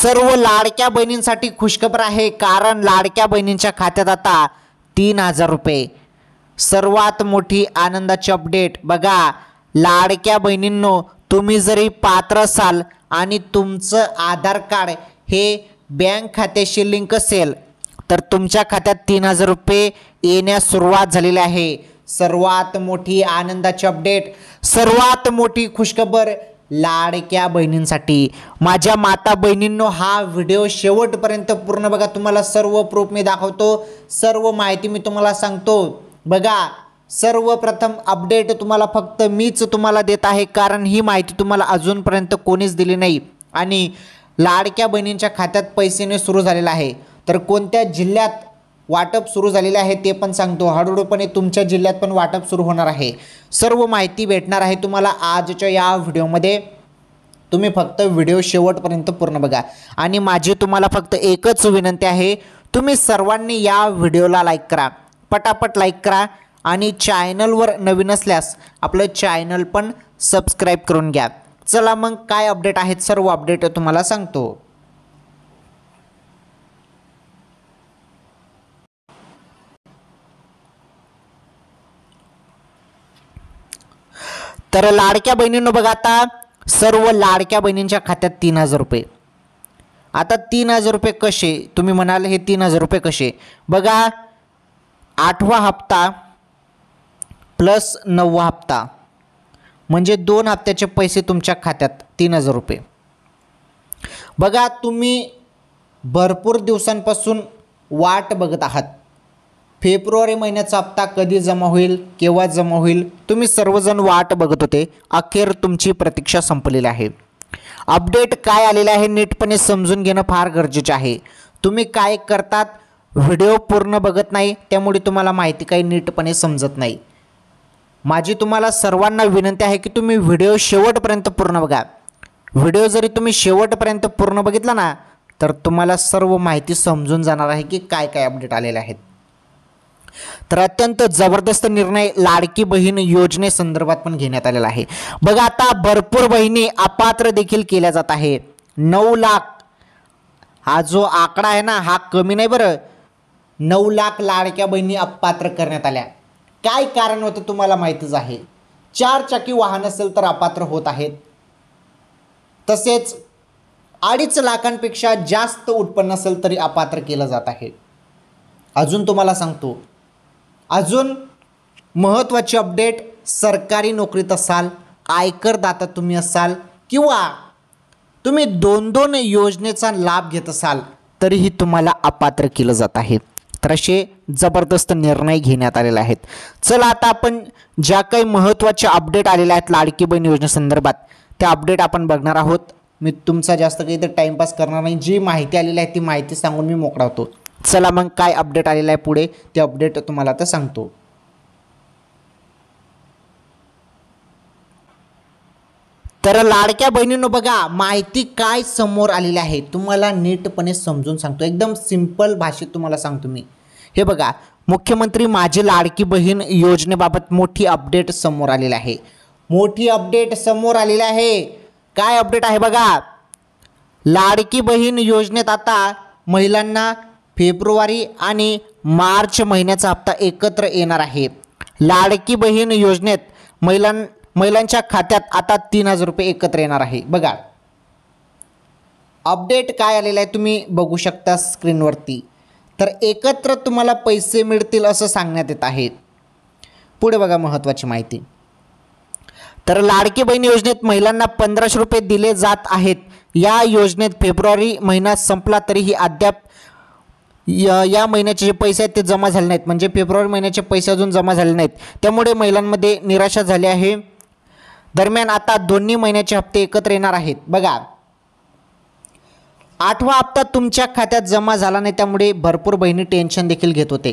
सर्व लाडक्या बहिणींसाठी खुशखबर आहे, कारण लाडक्या बहिणींच्या खात्यात आता 3000 रुपये। सर्वात मोठी आनंदाची अपडेट बघा, लाडक्या बहिणींनो, तुम्ही जरी पात्र असाल आणि तुमचं आधार कार्ड हे बँक खात्याशी लिंक असेल तर तुमच्या खात्यात 3000 रुपये येण्यास सुरुवात झालेली आहे। सर्वात मोठी आनंदाची अपडेट, सर्वात मोठी खुशखबर लाडक्या बहिणींसाठी। माझ्या माता बहिणींनो, हा व्हिडिओ शेवटपर्यंत पूर्ण बघा, तुम्हाला सर्व प्रूफ मी दाखवतो, सर्व माहिती मी तुम्हाला सांगतो। बघा, सर्वप्रथम अपडेट तुम्हाला फक्त मीच तुम्हाला देत आहे, कारण ही माहिती तुम्हाला अजूनपर्यंत कोणीच दिली नाही। आणि लाडक्या बहिणींच्या खात्यात पैसे येणे सुरू झालेले आहे, तर कोणत्या जिल्ह्यात वाटप सुरू झालेले आहे ते पण सांगतो। हळूहळूपणे तुमच्या जिल्ह्यात पण वाटप सुरू होणार आहे। सर्व माहिती भेटणार आहे तुम्हाला आजच्या या व्हिडिओमध्ये। तुम्ही फक्त व्हिडिओ शेवटपर्यंत पूर्ण बघा। आणि माझी तुम्हाला फक्त एकच विनंती आहे, तुम्ही सर्वांनी या व्हिडिओला लाईक करा, पटापट लाईक करा, आणि चॅनलवर नवीन असल्यास आपलं चॅनल पण सबस्क्राईब करून घ्या। चला मग काय अपडेट आहेत, सर्व अपडेट तुम्हाला सांगतो। तर लाडक्या बहिणींनो बघा, आता सर्व लाडक्या बहिणींच्या खात्यात 3000 रुपये। आता 3000 रुपये कसे, तुम्ही म्हणाल हे 3000 रुपये कसे? बघा, 8वा हप्ता प्लस 9वा हप्ता म्हणजे 2 हप्त्याचे पैसे तुमच्या खात्यात 3000 रुपये। बघा, तुम्ही भरपूर दिवसांपासून वाट बघत आहात, फेब्रुवारी महिन्याचा हप्ता कधी जमा होईल, केव्हा जमा होईल, तुम्ही सर्वजण वाट बघत होते। अखेर तुमची प्रतीक्षा संपलेली आहे। अपडेट काय आलेले आहे नीटपणे समजून घेणं फार गरजेचे आहे। तुम्ही काय करतात, व्हिडिओ पूर्ण बघत नाही, त्यामुळे तुम्हाला माहिती काही नीटपणे समजत नाही। माझी तुम्हाला सर्वांना विनंती आहे की तुम्ही व्हिडिओ शेवटपर्यंत पूर्ण बघा। व्हिडिओ जरी तुम्ही शेवटपर्यंत पूर्ण बघितला ना, तर तुम्हाला सर्व माहिती समजून जाणार आहे की काय काय अपडेट आलेले आहेत। तर अत्यंत जबरदस्त निर्णय लाडकी बहीण योजनेसंदर्भात पण घेण्यात आलेला आहे। बघा, आता भरपूर बहिणी अपात्र देखील केल्या जात आहे। 9 लाख हा जो आकडा आहे ना, हा कमी नाही बरं। 9 लाख लाडक्या बहिणी अपात्र करण्यात आल्या। काय कारण होतं तुम्हाला माहितीच आहे। 4 चाकी वाहन असेल तर अपात्र होत आहेत, तसेच 2.5 लाखांपेक्षा जास्त उत्पन्न असेल तरी अपात्र केलं जात आहे। अजून तुम्हाला सांगतो, अजून महत्त्वाची अपडेट, सरकारी नोकरीत असाल, आयकरदाता तुम्ही असाल, किंवा तुम्ही 2-2 योजनेचा लाभ घेत असाल तरीही तुम्हाला अपात्र केलं जात आहे। तर असे जबरदस्त निर्णय घेण्यात आलेले आहेत। चला, आता आपण ज्या काही महत्त्वाचे अपडेट आलेले आहेत लाडकी बहीण योजनेसंदर्भात, त्या अपडेट आपण बघणार आहोत। मी तुमचा जास्त काही तर टाईमपास करणार नाही, जी माहिती आलेली आहे ती माहिती सांगून मी मोकळा होतो। चला मग काय अपडेट आलेलं आहे पुढे, ते अपडेट तुम्हाला आता सांगतो। तर लाडक्या बहिणींनो बघा, माहिती काय समोर आलेली आहे तुम्हाला नीटपणे समजून सांगतो, एकदम सिंपल भाषेत तुम्हाला सांगतो मी। हे बघा, मुख्यमंत्री माझी लाडकी बहीण योजनेबाबत मोठी अपडेट समोर आलेली आहे। मोठी अपडेट समोर आलेली आहे। काय अपडेट आहे बघा, लाडकी बहीण योजनेत आता महिलांना फेब्रुवारी आणि मार्च महिन्याचा हप्ता एकत्र येणार आहे। लाडकी बहीण योजनेत महिलांच्या खात्यात आता 3000 रुपये एकत्र येणार आहे। बघा, अपडेट काय आलेलं आहे तुम्ही बघू शकता स्क्रीनवरती। तर एकत्र तुम्हाला पैसे मिळतील असं सांगण्यात येत आहे। पुढे बघा महत्त्वाची माहिती, तर लाडकी बहीण योजनेत महिलांना 1500 रुपये दिले जात आहेत। या योजनेत फेब्रुवारी महिना संपला तरीही अद्याप या महिन्याचे जे पैसे आहेत ते जमा झाले नाहीत, म्हणजे फेब्रुवारी महिन्याचे पैसे अजून जमा झाले नाहीत, त्यामुळे महिलांमध्ये निराशा झाली आहे। दरम्यान आता दोन्ही महिन्याचे हप्ते एकत्र येणार आहेत। बघा, 8वा हप्ता तुमच्या खात्यात जमा झाला नाही, त्यामुळे भरपूर बहिणी टेन्शन देखील घेत होते।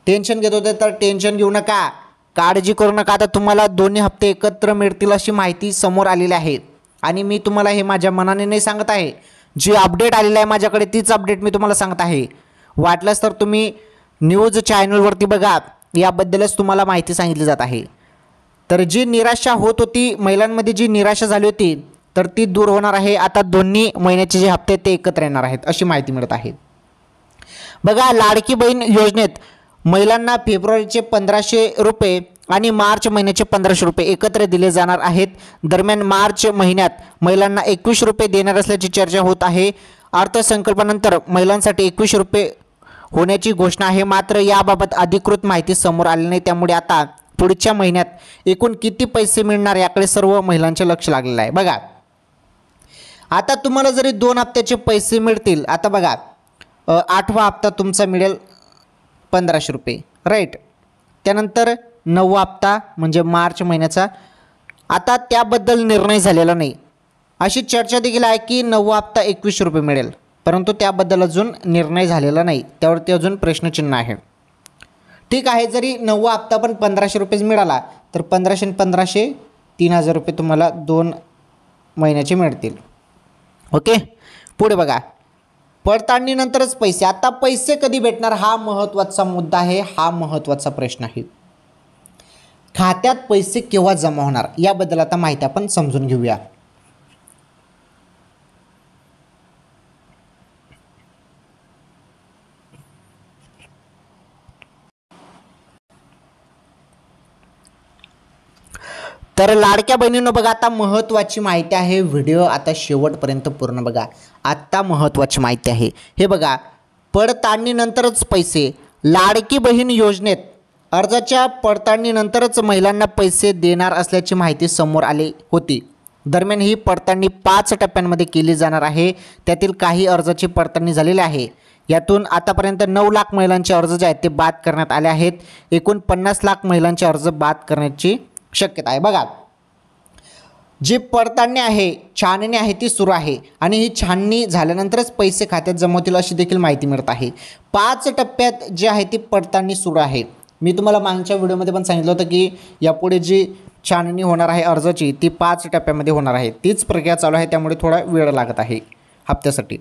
तर टेन्शन घेऊ नका, काळजी करू नका। आता तुम्हाला दोन्ही हप्ते एकत्र मिळतील अशी माहिती समोर आलेली आहे। आणि मी तुम्हाला हे माझ्या मनाने नाही सांगत आहे, जी अपडेट आलेली आहे माझ्याकडे तीच अपडेट मी तुम्हाला सांगत आहे। वाटल्यास तर तुम्ही न्यूज चॅनलवरती बघा, याबद्दलच तुम्हाला माहिती सांगितली जात आहे। तर जी निराशा होत होती, महिलांमध्ये जी निराशा झाली होती, तर ती दूर होणार आहे. आता दोन्ही महिन्याचे जे हप्ते ते एकत्र येणार आहेत अशी माहिती मिळत आहे. बघा, लाडकी बहीण योजनेत महिलांना फेब्रुवारीचे 1500 रुपये आणि मार्च महिन्याचे 1500 रुपये एकत्र दिले जाणार आहेत. दरम्यान मार्च महिन्यात महिलांना 21 रुपये देणार असल्याची चर्चा होत आहे. अर्थसंकल्पानंतर महिलांसाठी 21 रुपये होण्याची घोषणा आहे. मात्र याबाबत अधिकृत माहिती समोर आली नाही. त्यामुळे आता पुढच्या महिन्यात एकूण किती पैसे मिळणार याकडे सर्व महिलांचे लक्ष लागलेलं आहे. बघा, आता तुम्हाला जरी 2 हप्त्याचे पैसे मिळतील, आता बघा 8वा हप्ता तुमचा मिळेल 1500 रुपये, राईट. त्यानंतर 9वा हप्ता म्हणजे मार्च महिन्याचा, आता त्याबद्दल निर्णय झालेला नाही. अशी चर्चा देखील आहे की 9वा हप्ता 21 रुपये मिळेल, परंतु त्याबद्दल अजून निर्णय झालेला नाही. त्यावरती अजून प्रश्नचिन्ह आहे. ठीक आहे, जरी 9वा हप्ता पण 1500 रुपयेच मिळाला तर 1500 आणि 1500 3000 रुपये तुम्हाला 2 महिन्याचे मिळतील. ओके, पुढे बघा, पडताळणीनंतरच पैसे. आता पैसे कधी भेटणार हा महत्त्वाचा मुद्दा आहे, हा महत्त्वाचा प्रश्न आहे. खात्यात पैसे केव्हा जमा होणार याबद्दल आता माहिती आपण समजून घेऊया. तर लाडक्या बहिणींनो बघा, आता महत्त्वाची माहिती आहे. व्हिडिओ आता शेवटपर्यंत पूर्ण बघा. आत्ता महत्त्वाची माहिती आहे. हे बघा, पडताळणीनंतरच पैसे. लाडकी बहीण योजनेत अर्जाच्या पडताळणीनंतरच महिलांना पैसे देणार असल्याची माहिती समोर आली होती. दरम्यान ही पडताळणी 5 टप्प्यांमध्ये केली जाणार आहे. त्यातील काही अर्जाची पडताळणी झालेली आहे. यातून आतापर्यंत 9 लाख महिलांचे अर्ज जे आहेत ते बाद करण्यात आले आहेत. एकूण 50 लाख महिलांचे अर्ज बाद करण्याची शक्यता आहे. बघा, जी पडताळणी आहे, छाननी आहे ती सुरू आहे आणि ही छाननी झाल्यानंतरच पैसे खात्यात जमा होतील अशी देखील माहिती मिळत आहे. 5 टप्प्यात जी आहे ती पडताळणी सुरू आहे. मी तुम्हाला मागच्या व्हिडिओमध्ये पण सांगितलं होतं की यापुढे जी छाननी होणार आहे अर्जाची ती 5 टप्प्यामध्ये होणार आहे. तीच प्रक्रिया चालू आहे, त्यामुळे थोडा वेळ लागत आहे हप्त्यासाठी.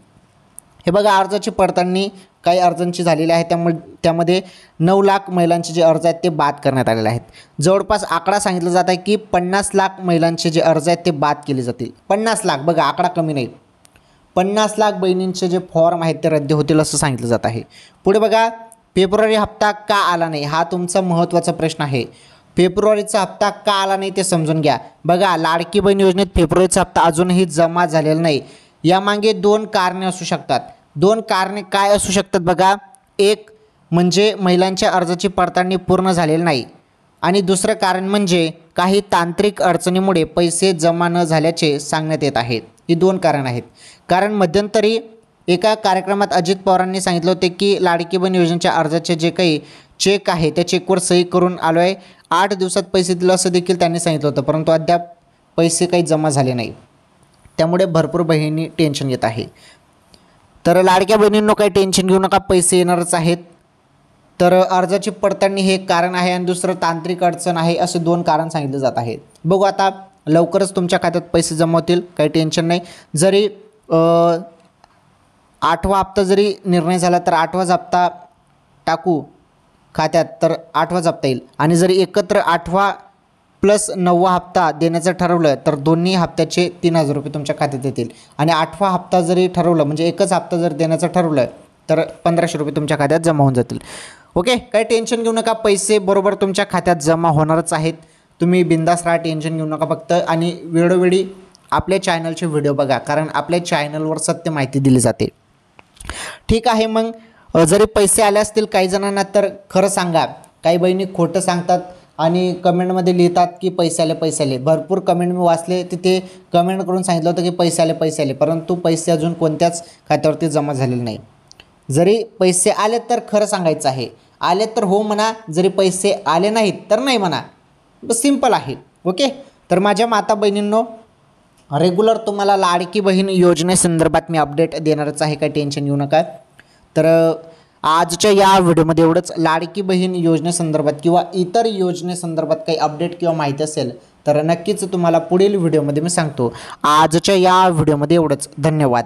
हे बघा, अर्जाची पडताळणी काही अर्जांची झालेली आहे. त्यामध्ये 9 लाख महिलांचे जे अर्ज आहेत ते बाद करण्यात आलेले आहेत. जवळपास आकडा सांगितला जात आहे की 50 लाख महिलांचे जे अर्ज आहेत ते बाद केले जातील. 50 लाख, बघा आकडा कमी नाही. 50 लाख बहिणींचे जे फॉर्म आहेत ते रद्द होतील असं सांगितलं जात आहे. पुढे बघा, फेब्रुवारी हप्ता का आला नाही हा तुमचा महत्त्वाचा प्रश्न आहे. फेब्रुवारीचा हप्ता का आला नाही ते समजून घ्या. बघा, लाडकी बहीण योजनेत फेब्रुवारीचा हप्ता अजूनही जमा झालेला नाही. यामागे 2 कारणे असू शकतात. 2 कारणे काय असू शकतात बघा. एक म्हणजे महिलांच्या अर्जाची पडताळणी पूर्ण झालेली नाही आणि दुसरं कारण म्हणजे काही तांत्रिक अडचणीमुळे पैसे जमा न झाल्याचे सांगण्यात येत आहे. ही 2 कारण आहेत. कारण मध्यंतरी एका कार्यक्रमात अजित पवारांनी सांगितले होते की लाडकी बहीण योजनेच्या अर्जाचे जे काही चेक आहे त्या चेकवर सही करून आलो आहे, 8 दिवसात पैसे दिलं असं देखील त्यांनी सांगितलं होतं, परंतु अद्याप पैसे काही जमा झाले नाही. त्यामुळे भरपूर बहिणी टेन्शन घेत आहे. तर लाडक्या बहिणींनो काही टेन्शन घेऊ नका, पैसे येणारच आहेत. तर अर्जाची पडताळणी हे एक कारण आहे आणि दुसरं तांत्रिक अडचण आहे, असे 2 कारण सांगितले जात आहेत. बघू, आता लवकरच तुमच्या खात्यात पैसे जमा होतील, काही टेन्शन नाही. जरी 8वा हप्ता जरी निर्णय झाला तर 8वाच हप्ता टाकू खात्यात तर 8वाच हप्ता येईल. आणि जरी एकत्र 8वा प्लस 9वा हप्ता देण्याचं ठरवलं तर दोन्ही हप्त्याचे 3000 रुपये तुमच्या खात्यात येतील. आणि 8वा हप्ता जरी ठरवलं म्हणजे एकच हप्ता जर देण्याचं ठरवलं तर 1500 रुपये तुमच्या खात्यात जमा होऊन जातील. ओके, काही टेन्शन घेऊ नका, पैसे बरोबर तुमच्या खात्यात जमा होणारच आहेत. तुम्ही बिंदास राहा, टेन्शन घेऊ नका फक्त. आणि वेळोवेळी आपल्या चॅनलचे व्हिडिओ बघा, कारण आपल्या चॅनलवर सत्य माहिती दिली जाते. ठीक आहे, मग जरी पैसे आले असतील काही जणांना तर खरं सांगा. काही बहिणी खोटं सांगतात आणि कमेंटमध्ये लिहितात की पैसे आले. भरपूर कमेंट मी वाचले, तिथे कमेंट करून सांगितलं होतं की पैसे आले, परंतु पैसे अजून कोणत्याच खात्यावरती जमा झालेले नाही. जरी पैसे आले तर खरं सांगायचं आहे. आले तर हो म्हणा, जरी पैसे आले नाहीत तर नाही म्हणा. सिंपल आहे. ओके, तर माझ्या माता बहिणींनो, रेग्युलर तुम्हाला लाडकी बहीण योजनेसंदर्भात मी अपडेट देणारच आहे, काही टेन्शन घेऊ नका. तर आजच्या या व्हिडिओमध्ये एवढंच. लाडकी बहीण योजनेसंदर्भात किंवा इतर योजनेसंदर्भात काही अपडेट किंवा माहिती असेल तर नक्कीच तुम्हाला पुढील व्हिडिओमध्ये मी सांगतो. आजच्या या व्हिडिओमध्ये एवढंच. धन्यवाद.